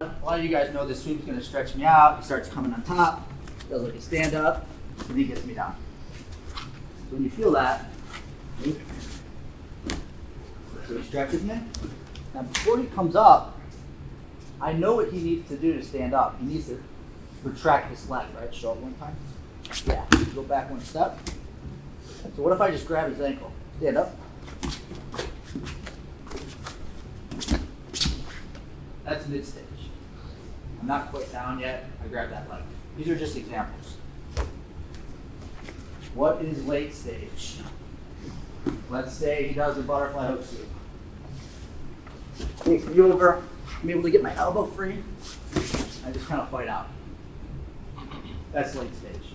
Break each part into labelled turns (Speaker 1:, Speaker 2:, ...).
Speaker 1: A lot of you guys know this sweep is going to stretch me out. He starts coming on top, does like a stand up, and he gets me down. So when you feel that, so he stretches me. Now before he comes up, I know what he needs to do to stand up. He needs to retract his leg, right? Show it one time. Yeah, go back one step. So what if I just grab his ankle? Stand up. That's mid-stage. I'm not quite down yet. I grab that leg. These are just examples. What is late stage? Let's say he does a butterfly hook sweep. Takes me over. I'm able to get my elbow free. I just kind of fight out. That's late stage.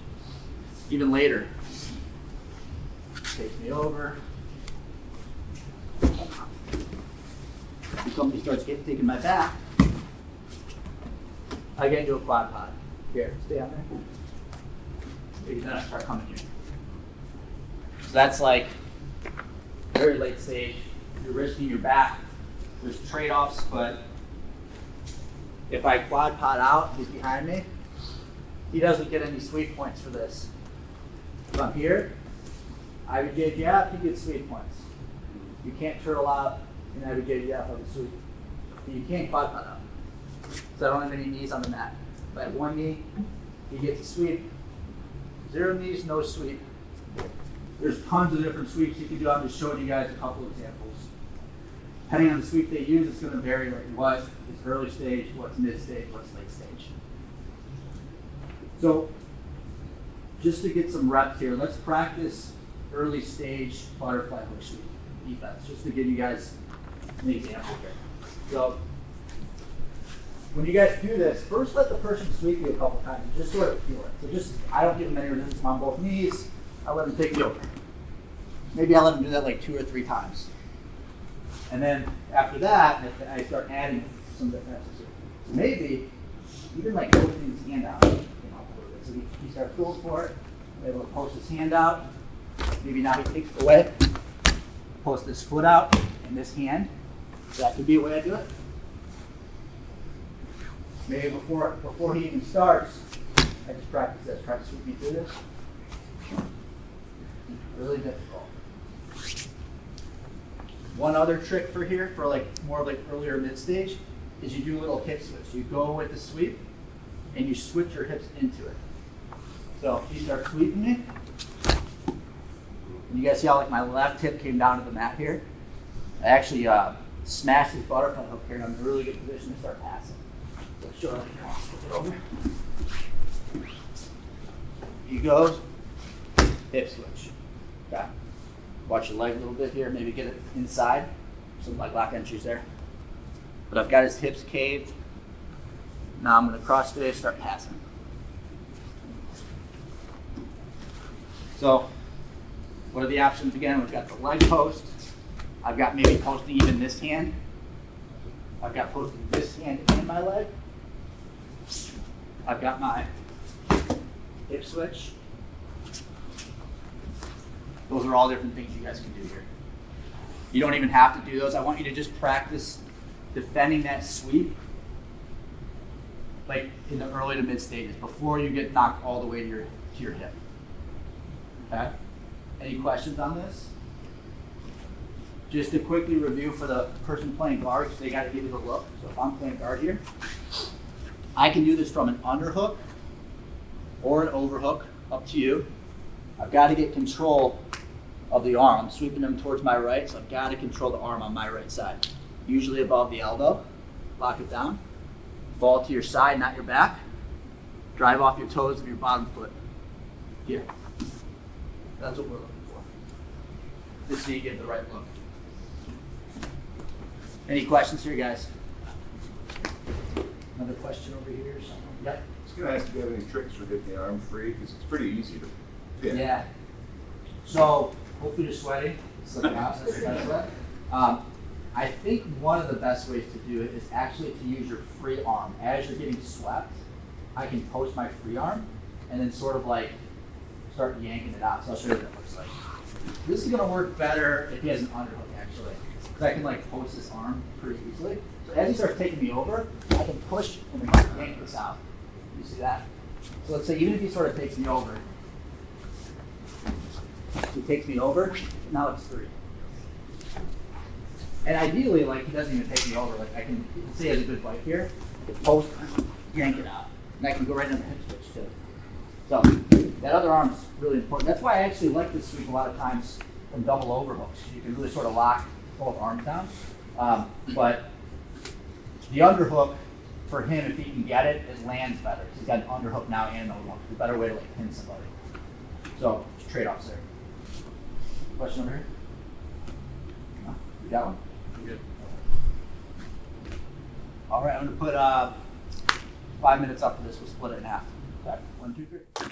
Speaker 1: Even later. Takes me over. If somebody starts taking my back, I get into a quad pod. Here, stay on there. Maybe then I start coming here. So that's like very late stage. You're risking your back. There's trade-offs, but if I quad pod out, he's behind me. He doesn't get any sweep points for this. If I'm here, IBJJF, he gets sweep points. You can't turtle out in IBJJF of a sweep. You can't quad pod out. So I don't have any knees on the mat. If I have one knee, he gets a sweep. 0 knees, no sweep. There's tons of different sweeps you can do. I'm just showing you guys a couple examples. Depending on the sweep they use, it's going to vary like what is early stage, what's mid stage, what's late stage. So just to get some reps here, let's practice early stage butterfly hook sweep defense, just to give you guys an example here. So when you guys do this, first let the person sweep you a couple times, just sort of feel it. So just, I don't give them any resistance on both knees. I let them take me over. Maybe I let them do that like 2 or 3 times. And then after that, I start adding some defenses here. So maybe even like opening his hand out. So he starts going for it. Able to post his hand out. Maybe now he takes it away. Post his foot out and this hand. So that could be a way I do it. Maybe before he even starts, I just practice this. Try to sweep me through this. Really difficult. One other trick for here, for like more like earlier mid stage, is you do a little hip switch. You go with the sweep and you switch your hips into it. So if you start sweeping me, and you guys see how like my left hip came down to the mat here? I actually smashed his butterfly hook here and I'm in a really good position to start passing. So show it flip it over. You go, hip switch. Okay. Watch your leg a little bit here, maybe get it inside. Some like lock entries there. But I've got his hips caved. Now I'm going to cross face, start passing. So, what are the options again? We've got the leg post. I've got maybe posting even this hand. I've got posting this hand and my leg. I've got my hip switch. Those are all different things you guys can do here. You don't even have to do those. I want you to just practice defending that sweep like in the early to mid stages before you get knocked all the way to your hip. Okay? Any questions on this? Just to quickly review for the person playing guard, because they got to give you the look. So if I'm playing guard here, I can do this from an underhook or an overhook, up to you. I've got to get control of the arm. I'm sweeping them towards my right, so I've got to control the arm on my right side. Usually above the elbow. Lock it down. Fall to your side, not your back. Drive off your toes of your bottom foot. Here. That's what we're looking for. Just so you get the right look. Any questions here, guys? Another question over here or something? Yep.
Speaker 2: I was going to ask if you have any tricks for getting the arm free, because it's pretty easy to pin.
Speaker 1: Yeah. So, hopefully you're sweating. It's like that's the best way. I think one of the best ways to do it is actually to use your free arm. As you're getting swept, I can post my free arm and then sort of like start yanking it out. So I'll show you what that looks like. This is going to work better if he has an underhook, actually. Because I can like post this arm pretty easily. So as he starts taking me over, I can push and then yank this out. You see that? So let's say even if he sort of takes me over, he takes me over, now it's 3. And ideally, like, he doesn't even take me over. Like, I can say he has a good bite here, post, yank it out. And I can go right into the hip switch too. So that other arm's really important. That's why I actually like this sweep a lot of times from double overhooks. You can really sort of lock both arms down. But the underhook, for him, if he can get it, it lands better. He's got an underhook now and an overhook. It's a better way to like pin somebody. So trade-offs there. Question over here? No? You got one?
Speaker 2: Good.
Speaker 1: All right, I'm gonna put 5 minutes up for this. We'll split it in half. Okay, 1, 2, 3.